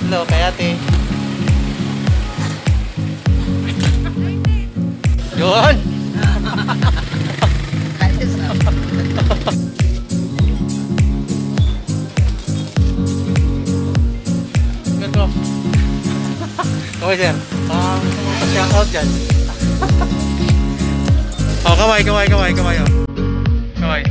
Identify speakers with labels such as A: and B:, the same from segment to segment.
A: Hello, kay ate. Yun! Ganto. Kaway sir. Pa-shoutout dyan. Oh, kaway. Oh. Kaway.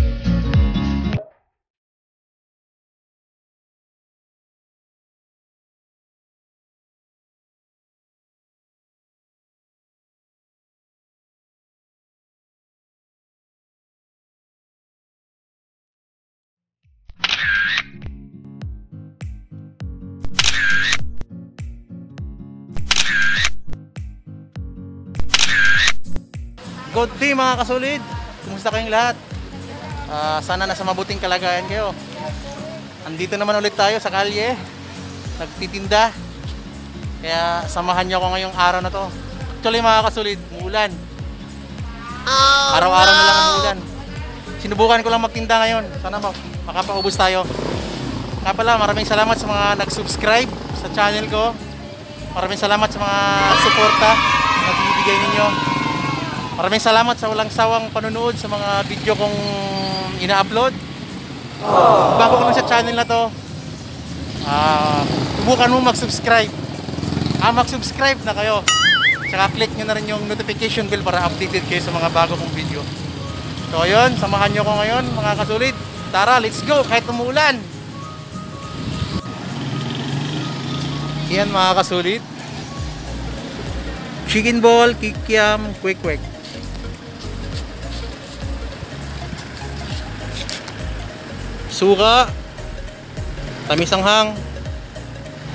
A: Good day mga kasulid. Kumusta kayong lahat? Sana nasa mabuting kalagayan kayo. Andito naman ulit tayo sa kalye. Nagtitinda. Kaya samahan niyo ako ngayong araw na to. Actually mga kasulid, umulan. Araw-araw na lang umulan. Sinubukan ko lang magtinda ngayon. Sana makapaubos tayo. Kaya pala, maraming salamat sa mga nag-subscribe sa channel ko. Maraming salamat sa mga suporta na binibigay ninyo. Maraming salamat sa walang sawang panunood sa mga video kong ina-upload. Bago ko lang sa channel na to, subukan mo mag-subscribe. Mag-subscribe na kayo. Tsaka click nyo na rin yung notification bell para updated kayo sa mga bago kong video. So ayun, samahan nyo ko ngayon mga kasulid. Tara, let's go kahit umuulan. Yan mga kasulid. Chicken ball, kikiam, kwek-kwek. Suka, tamis anghang,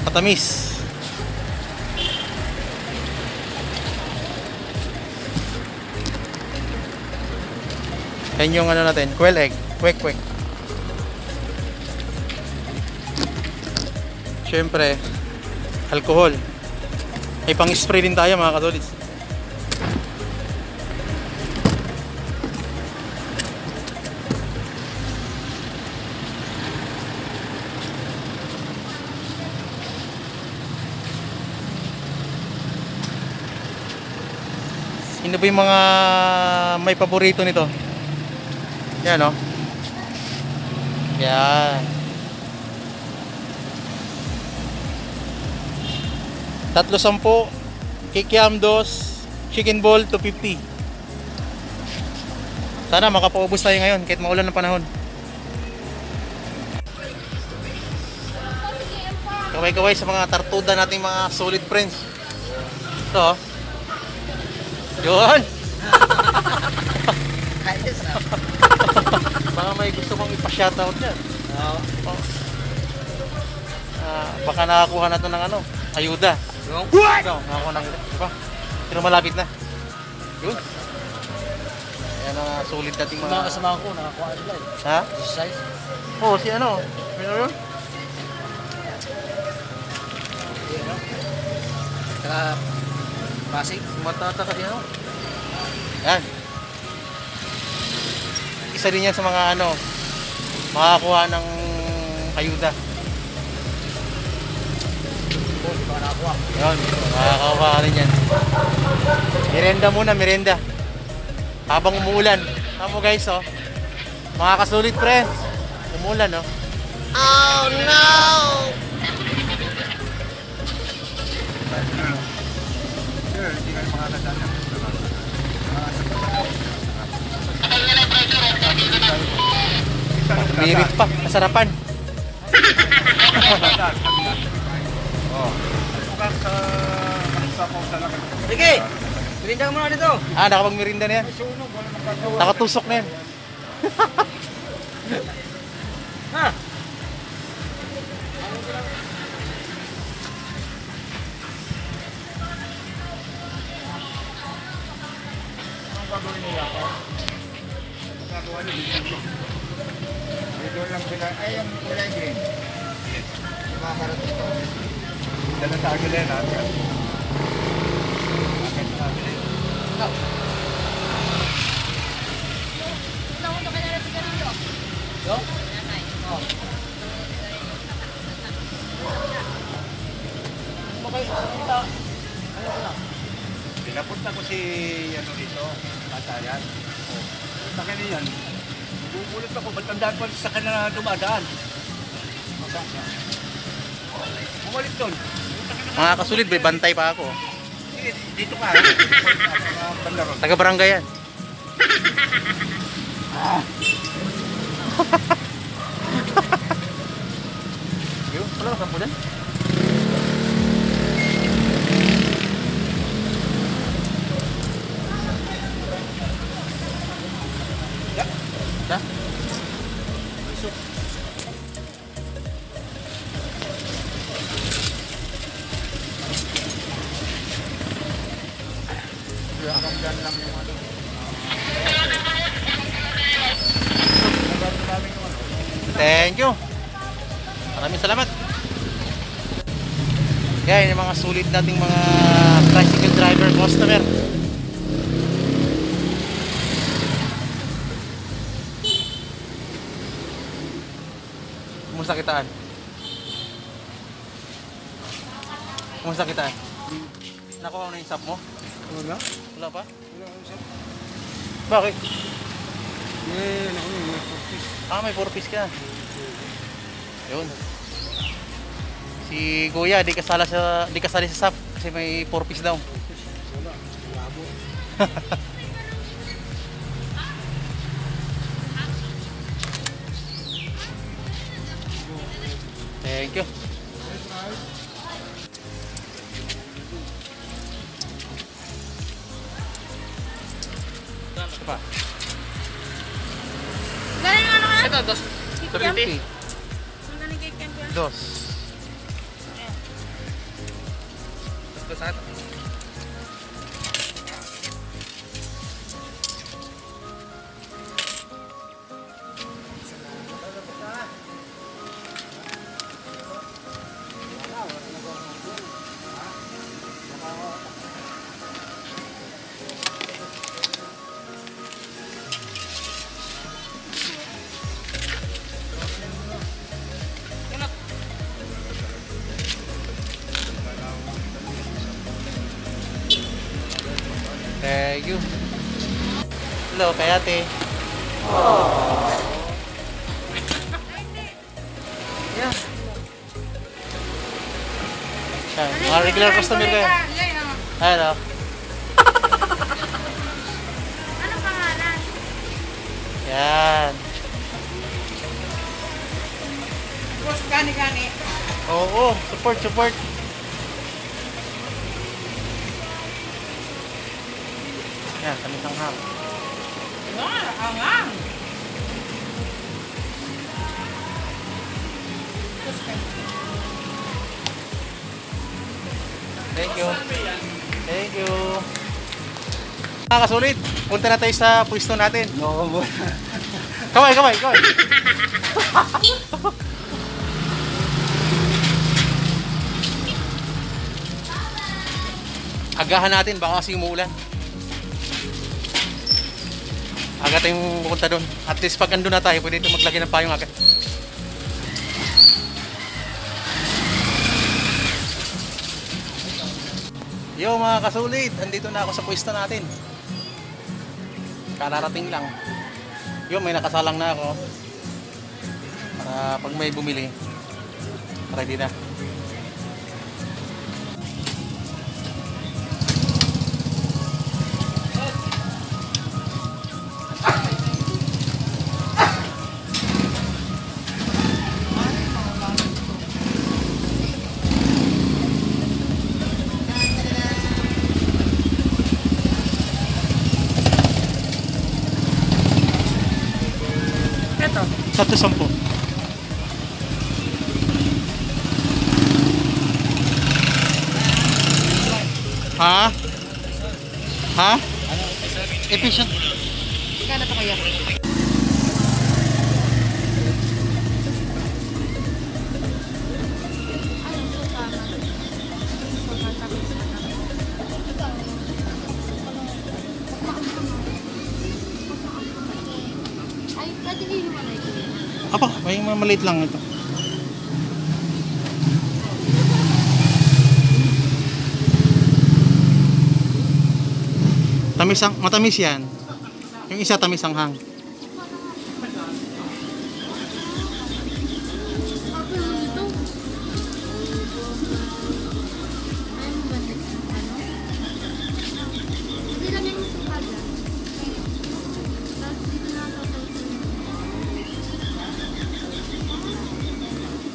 A: matamis. Yan yung ano natin, quail egg, kwek-kwek. Siyempre, alcohol. Ay pang-spray din tayo mga katolids. Sino ba yung mga may paborito nito? Yan o. Yan. Tatlo 10, kikiam 2, chicken ball 250. Sana makapaubos tayo ngayon kahit maulan ng panahon. Kaway-kaway sa mga tartuda nating mga solid friends. Ito. Yun! Baka may gusto mong ipa-shoutout dyan. Baka nakakuha na ito ng ano, ayuda. Nakakuha ng ayuda. Diba? Pero malapit na. Yun. Ayan na solid nating mga
B: kasama ko, nakakuha nila eh.
A: Ha?
B: This size?
A: Oo, si ano? Meron yun?
B: Saka Pasig.
A: Matata kasi ano? Yan. Isa din yan sa mga ano, makakuha ng ayuda. Yun, makakakuha ka rin yan. Merenda muna, merenda. Habang umuulan. Tama mo guys, oh. Mga kasulit friends. Umuulan, oh.
C: Oh no!
A: Mirit pa, kasarapan.
B: Sige! Birinda mo na dito!
A: Nakapag-mirinda na yan. Nakatusok na yan.
B: Ha?
C: Ito lang sila. Ay, yung kulay green. Mga karot ito. Dala sa agil yan, ha? Pinapunta ko si ano dito, Patayan. Punta ka niyan. Bumulit ako, ba't tandaan ko sa kanila dumadaan? Bumalik doon.
A: Mga kasulit, may bantay pa ako.
C: Sige, dito ka. Bandaron.
A: Taga-barangay yan. Yun, wala ka sampo dyan? Ya?
C: Dyan lang yung ano.
A: Thank you. Maraming salamat. Yan yung mga sulit nating mga tricycle driver customer. Kumusta kitaan? Kumusta kitaan? Nakuha mo na yung sap mo?
C: Wala?
A: Wala pa?
C: Wala akong sap.
A: Bakit?
C: May purpose.
A: Ah, may 4 piece ka. Yun. Si Kuya, di kasali sa SAP kasi may 4 piece daw.
C: Wala. Labo.
A: Thank you. Ito pa.
D: Galing ano ka?
A: Ito, 220.
D: Ang galing kay Ken Kuya.
A: 2. Ito sa atin. Thank you. Hello, kay ate. Yeah. Yan, mga regular customer kayo. Hello.
D: Ano pangalan?
A: Yan.
D: Boss gani.
A: Oo, support. Yan, kami sanghang.
D: Angang.
A: Thank you. Thank you. Mga kasulit, punta na tayo sa pwesto natin.
C: No, boy.
A: Kaway. Agahan natin, baka kasi umuulan. Aga tayong pupunta doon. At least pag andun na tayo, pwede ito maglagay ng payong agad. Yo mga kasulit, andito na ako sa pwesto natin. Kararating lang. Yo, may nakasalang na ako. Para pag may bumili, ready na.
D: Ito.
A: 110. Ha? Ha? Efficient.
D: Kano pa kaya?
E: Ay, pwede din naman ay kuya.
A: Apa, may mga maliit lang ito. Matamis yan. Yung isa tamis anghang.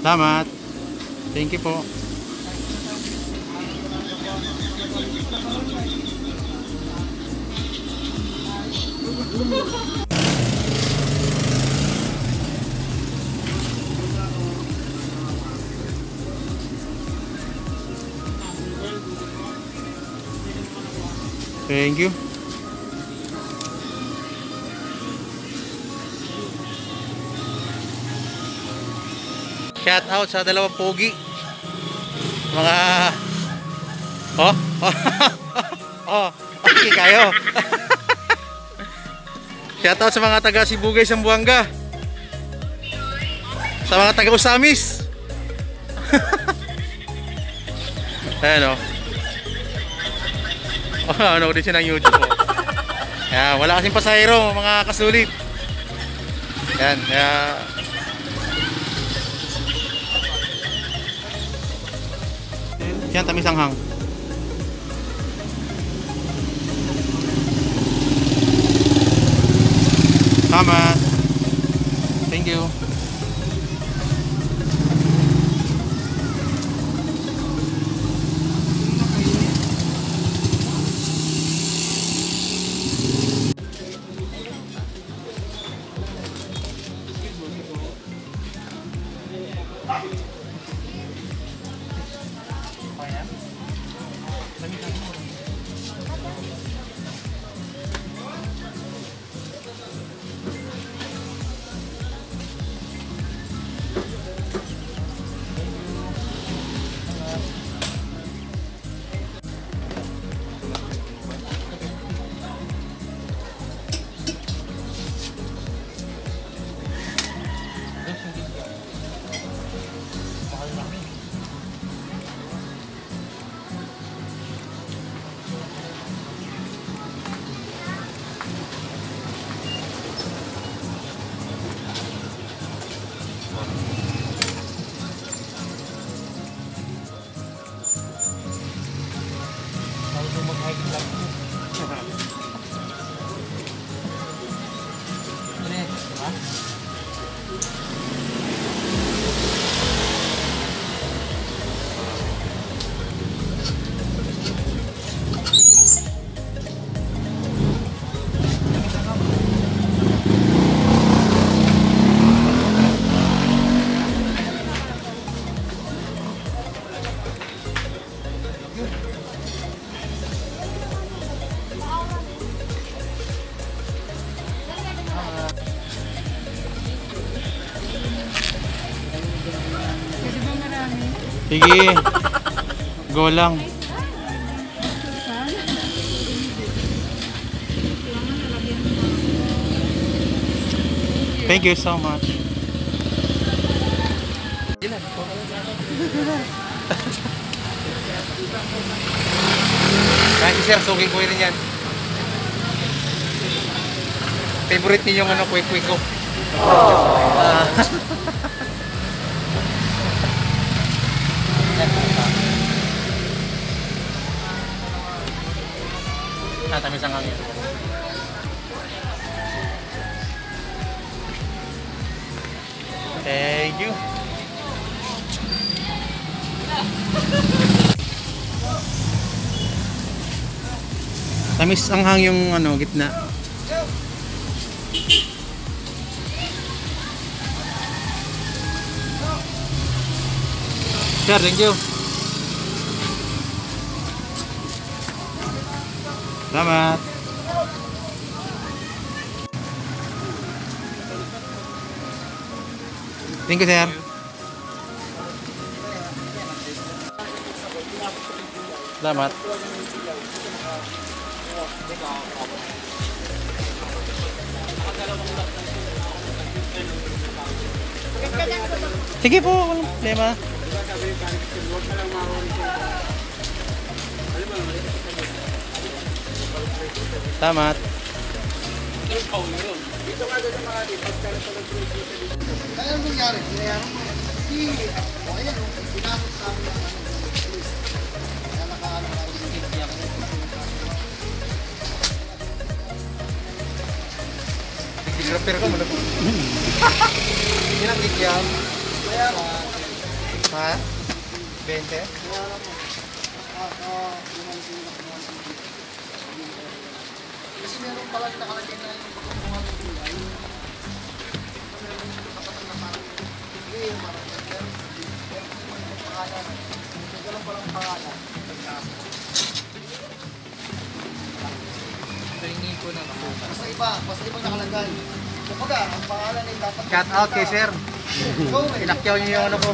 A: Salamat. Thank you po. Thank you. Shout out sa dalawang pogi. Mga oh. Oh, okay kayo. Shout out sa mga taga Sibugay, Zamboanga. Sa mga taga Usamis. Ayan o. Oh, ano din siya ng YouTube po. Kaya wala kasing pasahero mga kasulit. Yan, kaya yan, tamis anghang. Tama. Thank you. Sige. Go lang. Thank you so much. Kahit sir, sugi ko rin yan. Favorite niyo yung ano, quick ko. Tamis ang hangin. Thank you. Tamis ang hangin yung ano, gitna. Sir, thank you. Salamat. Thank you, sir. Salamat. Sige po, walang problema. Salamat.
B: Kaya anong nangyari? Hinayaran mo. Hindi. O ayan, sinamot sa amin ng pulis. Kaya nakaano ka rin.
A: Nag-repair ka mo na po.
B: Ilang kikyam? Kaya
A: Ha? 20?
B: kasi meron pala nakalagay na yung pagkukuha ng kulay. Meron yung kapatid na parang hindi, parang pangalan. Ito lang palang pangalan.
A: Tingin ko na ako.
B: Basta iba nakalagay. Kumbaga, ang pangalan ay dapat...
A: Shout out kay sir. Pinakyaw niyo yung ano ko.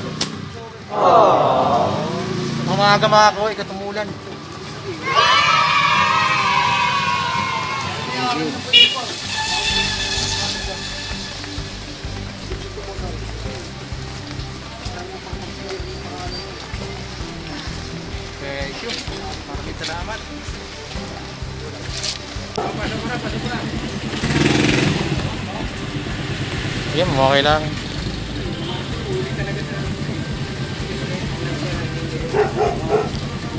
A: Mamagama ako, ikatumulan. Thank you. Maraming salamat. Ayan, okay lang.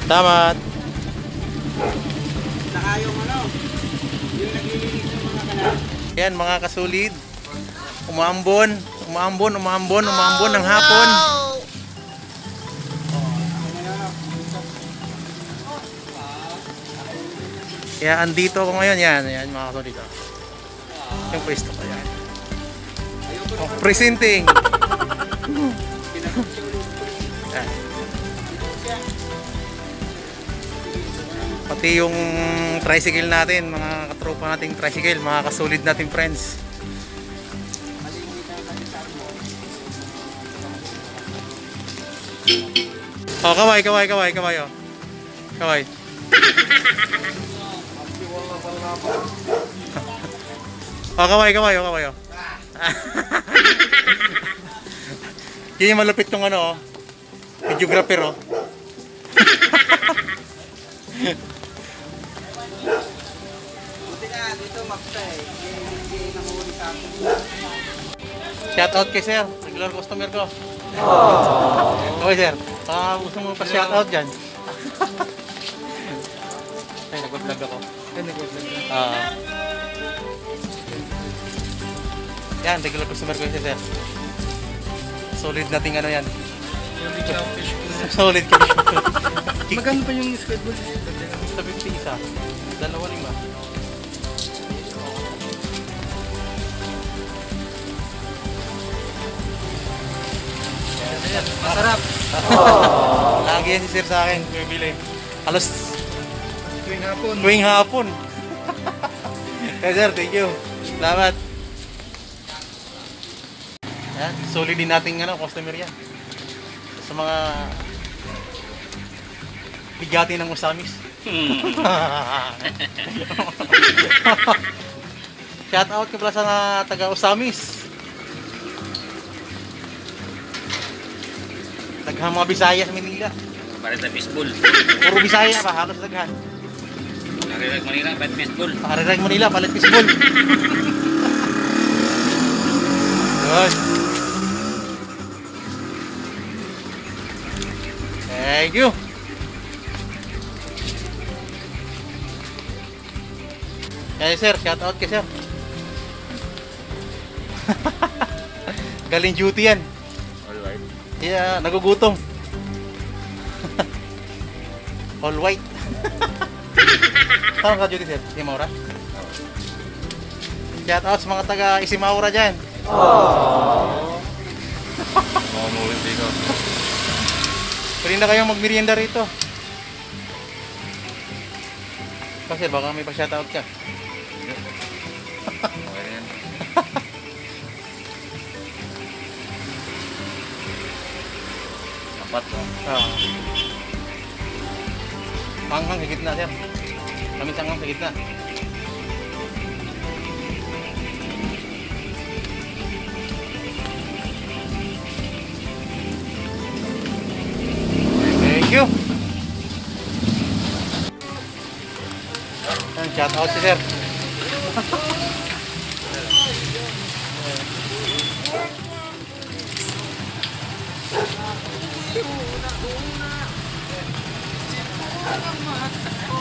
A: Salamat.
B: Saka yung ano, yung naglilinis ng mga kanal.
A: Ayan mga kasulid. Umaambon ng hapon. Kaya andito ako ngayon. Yan mga kasulid. Yung pwesto ko yan. Oh, presenting. Yan. Pati yung tricycle natin, mga katropa nating tricycle, mga kasulid nating friends. Oh, kaway oh. Kaway. Oh, kaway oh. Yun yung malupit tong ano oh. Videographer oh.
B: Buti na, dito makita eh. Hindi nahuli sa akin.
A: Shout out kay sir, regular customer ko. Okay sir, gusto mo pa shout out dyan. Ay, nag-vlog ako. Yan, regular customer ko yun sir. Solid nating ano yan. Solid ka.
B: Magkano pa yung schedule?
A: Sa 50 isa. 2.5.
B: Masarap.
A: Lagi yan si sir sa akin. Bibili. Halos
B: Tuwing hapon.
A: tuwing hapon. Kaya sir, thank you. Salamat. Yan, solid din nating ano, customer yan. Sa mga bigati ng usamis. Shout out ka pala sa taga Usamis. Daghang mga Bisaya sa Manila.
C: Para sa baseball.
A: Puro Bisaya ba? Halos daghan.
C: Narinig mo nila, bat baseball.
A: Parirag Manila, palit baseball. Good. Thank you. Kaya sir, shout out kay sir. Galing duty yan.
C: Alright.
A: Yeah, nagugutom. All white. Saan ka duty sir? Isimaura? Shout out sa mga taga Isimaura dyan.
C: Mamuwi ko.
A: Pwede na kayong magmerienda rito. Kasi baka may pa-shout out ka.
C: Okay na yan. Apat no?
A: Oo. Hanghang sa gitna sir. Kami sangang sa gitna. Thank you. Shout out si sir.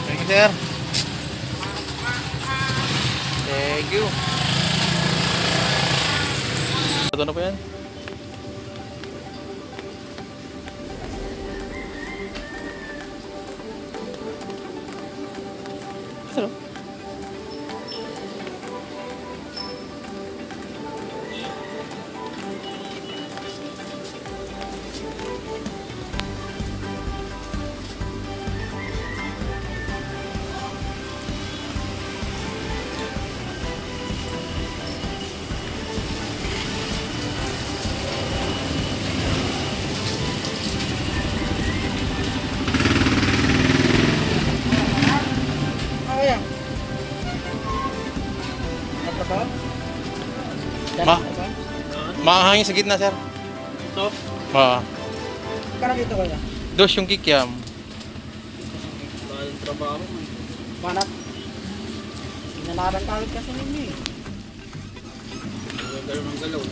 A: Thank you, sir. Thank you. Ito na po yan. Ito. Ma Maahangin sa gitna, sir.
C: Ito,
B: Parang dito kaya.
A: Dos yung kikiam.
C: mahal trabaho.
B: Manap. Inalaban tawid kasi ninyo eh.
C: Galaw ng galaw.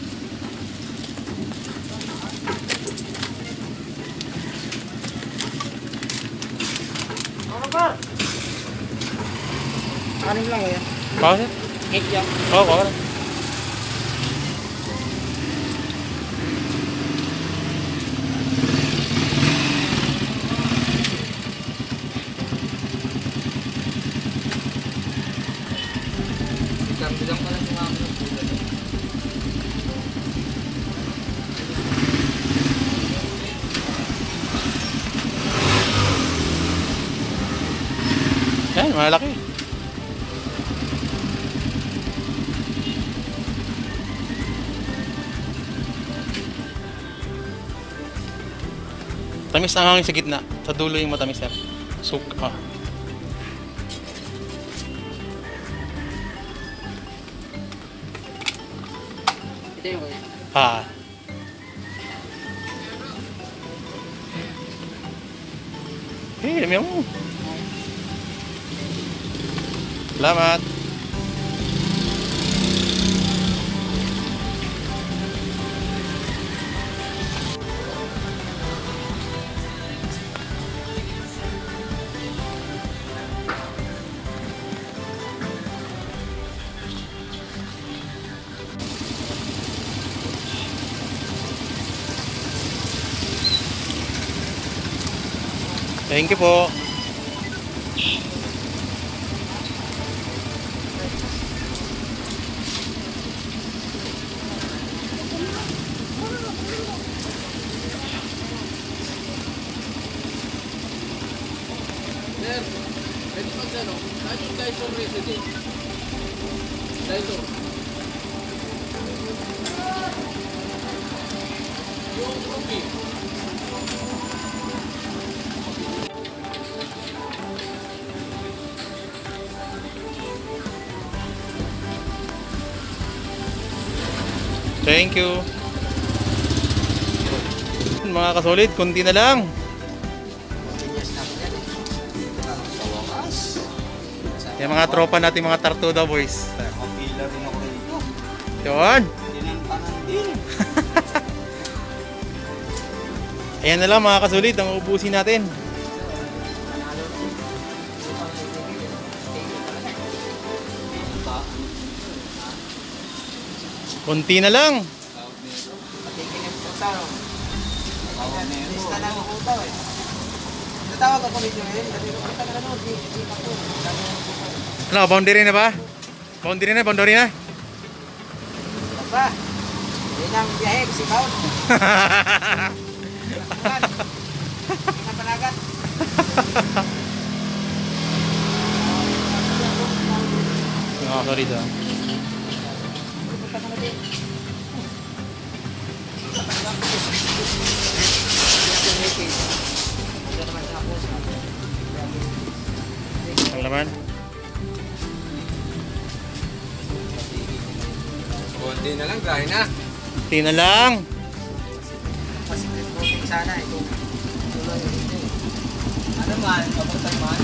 B: Ano ba? Anim lang kaya.
A: Baka, sir?
B: Cake yan.
A: Oo, baka lang.
C: Bilang pala yung mga ng bulan.
A: Yan, malaki. Tamis ang hangin sa gitna. Sa dulo yung matamis, sir. Suka.
B: Ito yung kaya.
A: Ah. Hey, dami mo. Salamat. Thank you po.
C: Sir, pwede magkano? Saan yung Dyson resident? Dyson. Yung Ruby.
A: Thank you. Mga kasolid, kunti na lang. Yung mga tropa natin, mga Tartuda boys.
C: Kapila rin ako rito.
A: Yun.
C: Tinantanan din.
A: Ayan na lang mga kasolid, ang ubusin natin. Kunti na lang.
B: Lista lang ako ito eh. Natawag ako ni Joel. Sabi ko, "Kita na nun, di ako."
A: Ano, boundary na ba? Boundary na, boundary na.
B: Apa? Yan ang biyahe, si Baon. Hindi panagat.
A: Mga kasolid ah.
B: Punta ka na din.
A: Ang laman.
C: Konti na lang, dry na.
A: Kunti na lang.
B: Mas voting sana ito.
C: Ano man, kapag man.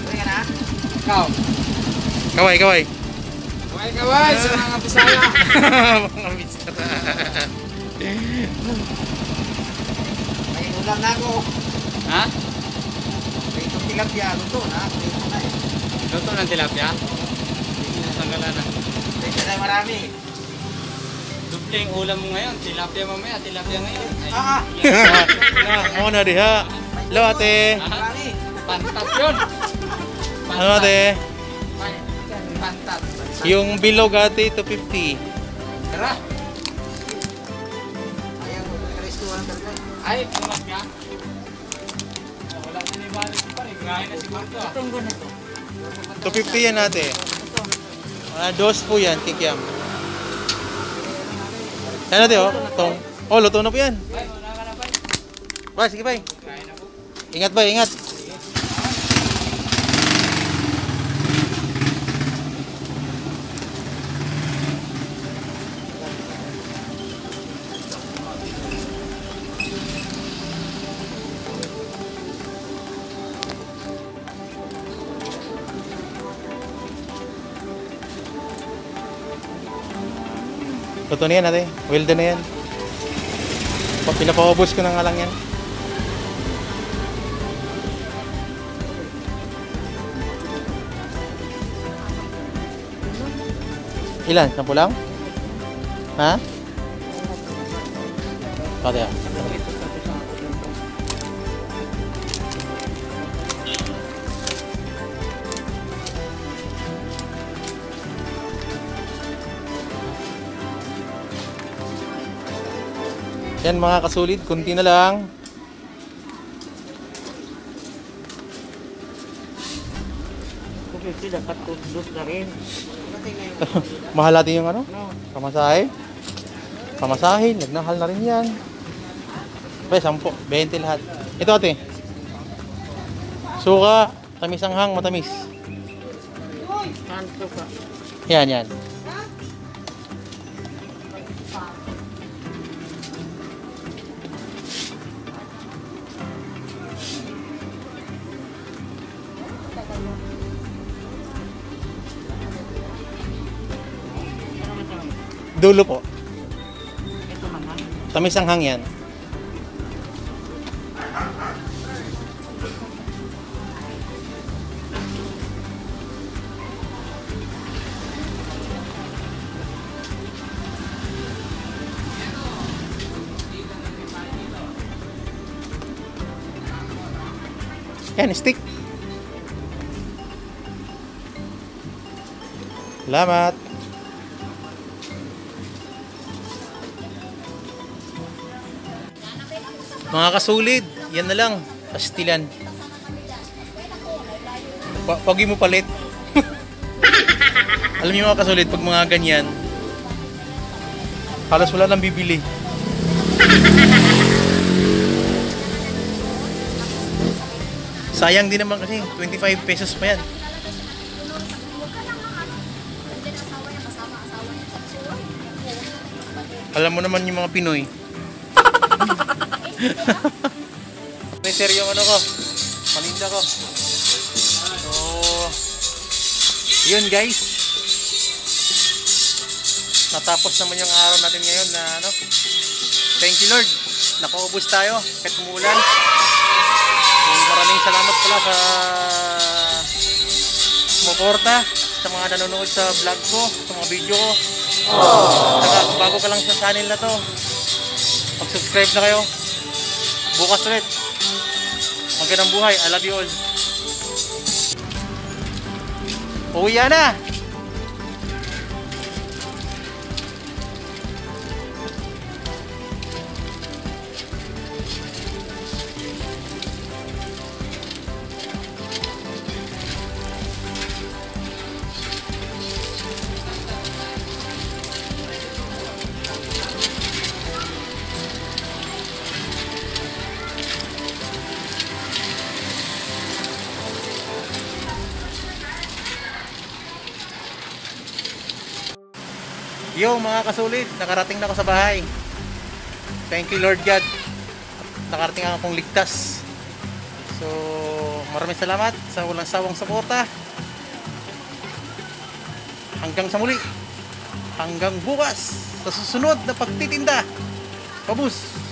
B: Uwi ka na? Ikaw.
A: Kaway, kaway.
B: Kaway sa mga Bisaya.
A: Mga mister.
B: May ulam na ako.
C: Ha?
B: May itong tilapia. Luto na. Luto na eh.
C: Luto ng tilapia? Tanggalan na.
B: Pwede na marami.
C: Duble yung ulam mo ngayon. Tilapia mamaya, tilapia ngayon. Ay,
A: Ano na diha? Hello ate.
B: Marami.
C: pantat yun.
A: Ano ate?
C: Pantat.
A: Yung bilog ate, 250.
C: Tara.
B: Ayaw mo. Restoran talaga.
C: Ay, pumas ka. Wala na ni Malik pa rin. Grahe na si Marco.
D: Tunggo na to.
A: 250 yan ate. Dos po yan, kikiam. Yan ate oh. Tong. Oh, luto na po yan.
C: Ay, wala ka na ba?
A: Bay, sige bay.
C: Grahe na po.
A: Ingat bay, ingat. Luto na yan ate. Well done na yan. Pinapaubos ko na nga lang yan. Ilan? 10 lang? Ha? Pati ah. Yan mga kasulid, kunti na lang.
D: Kasi dapat kudus na rin.
A: Mahal natin yung ano?
D: No.
A: Pamasahe. Pamasahe, nagnahal na rin yan. Bay, 10, 20 lahat. Ito ate. Suka, tamis anghang, matamis.
D: Kanto ka.
A: Yan, yan. Dulo po.
D: Ito man ha.
A: Tamis anghang yan. Yan, stick. Salamat. Mga kasulid, yan na lang. Pastilan. Pagi mo palit. Alam niyo mga kasulid, pag mga ganyan, halos wala nang bibili. Sayang din naman kasi, 25 pesos pa yan. Alam mo naman yung mga Pinoy. May seryo ano ko, paninda ko. So, yun guys. Natapos naman yung araw natin ngayon na ano. Thank you Lord. Nakaubos tayo kahit umulan. So, maraming salamat pala sa sumuporta, sa mga nanonood sa vlog ko, sa mga video ko. Saka kung bago ka lang sa channel na to, mag-subscribe na kayo. Bukas ulit. Magandang buhay. I love you all. Uwi na. Yo mga kasulit, nakarating na ako sa bahay. Thank you Lord God. Nakarating akong ligtas. So maraming salamat sa walang sawang suporta. Hanggang sa muli. Hanggang bukas sa susunod na pagtitinda. Pabus!